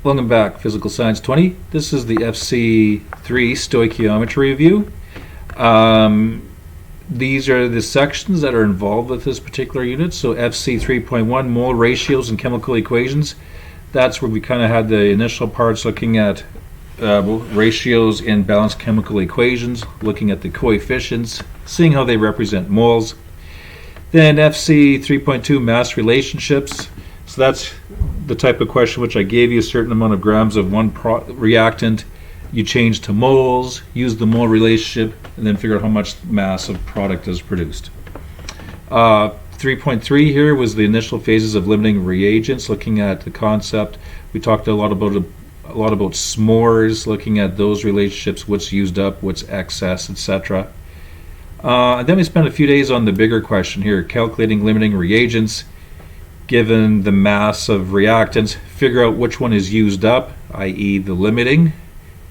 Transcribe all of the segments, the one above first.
Welcome back, Physical Science 20. This is the FC3 Stoichiometry review. These are the sections that are involved with this particular unit. So FC 3.1, mole ratios and chemical equations. That's where we kind of had the initial parts looking at ratios in balanced chemical equations, looking at the coefficients, seeing how they represent moles. Then FC 3.2, mass relationships. So that's the type of question which I gave you a certain amount of grams of one reactant. You change to moles, use the mole relationship, and then figure out how much mass of product is produced. 3.3 here was the initial phases of limiting reagents, looking at the concept. We talked a lot about s'mores, looking at those relationships, what's used up, what's excess, etc. And then we spent a few days on the bigger question here, calculating limiting reagents. Given the mass of reactants, figure out which one is used up, i.e. the limiting,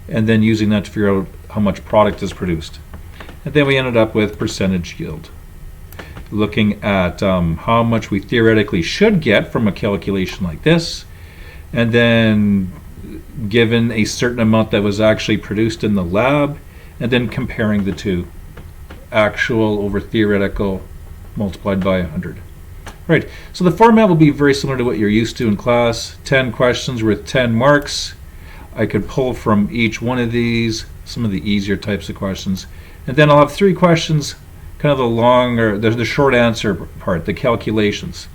and then using that to figure out how much product is produced. And then we ended up with percentage yield, looking at how much we theoretically should get from a calculation like this, and then given a certain amount that was actually produced in the lab, and then comparing the two, actual over theoretical multiplied by 100. Right, so the format will be very similar to what you're used to in class. 10 questions worth 10 marks. I could pull from each one of these, some of the easier types of questions. And then I'll have 3 questions, kind of the short answer part, the calculations.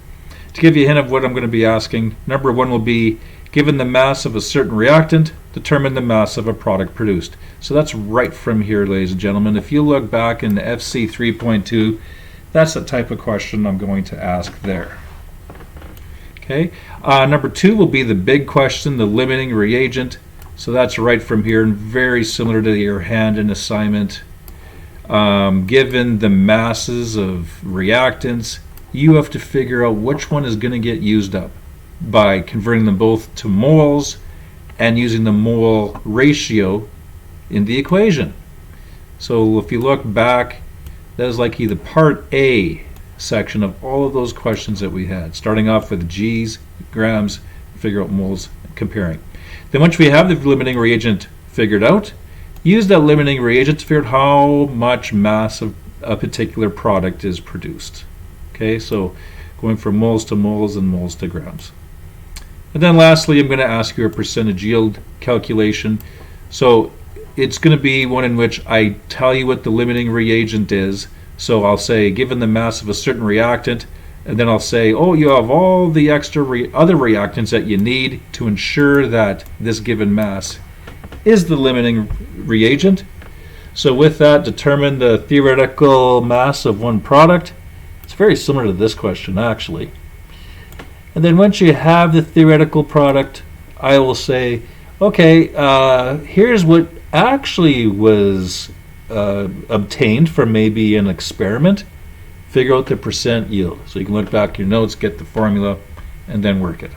To give you a hint of what I'm going to be asking, number 1 will be, given the mass of a certain reactant, determine the mass of a product produced. So that's right from here, ladies and gentlemen. If you look back in the FC 3.2, that's the type of question I'm going to ask there. Okay. Number 2 will be the big question, the limiting reagent. So that's right from here and very similar to your hand-in assignment. Given the masses of reactants, you have to figure out which one is going to get used up by converting them both to moles and using the mole ratio in the equation. So if you look back, that is like the part A section of all of those questions that we had, starting off with G's, grams, figure out moles, comparing. Then once we have the limiting reagent figured out, use that limiting reagent to figure out how much mass of a particular product is produced. Okay, so going from moles to moles and moles to grams. And then lastly, I'm going to ask you a percentage yield calculation. So it's going to be one in which I tell you what the limiting reagent is. So I'll say, given the mass of a certain reactant, and then I'll say, oh, you have all the extra other reactants that you need to ensure that this given mass is the limiting reagent. So with that, determine the theoretical mass of one product. It's very similar to this question, actually. And then once you have the theoretical product, I will say, okay, here's what actually was obtained from maybe an experiment. Figure out the percent yield. So you can look back at your notes, get the formula, and then work it.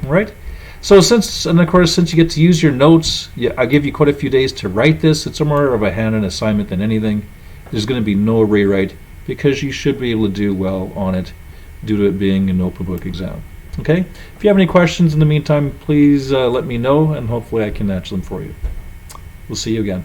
All right? So since you get to use your notes, I give you quite a few days to write this. It's more of a hand-in assignment than anything. There's going to be no rewrite because you should be able to do well on it due to it being an open book exam. Okay? If you have any questions in the meantime, please let me know, and hopefully I can answer them for you. We'll see you again.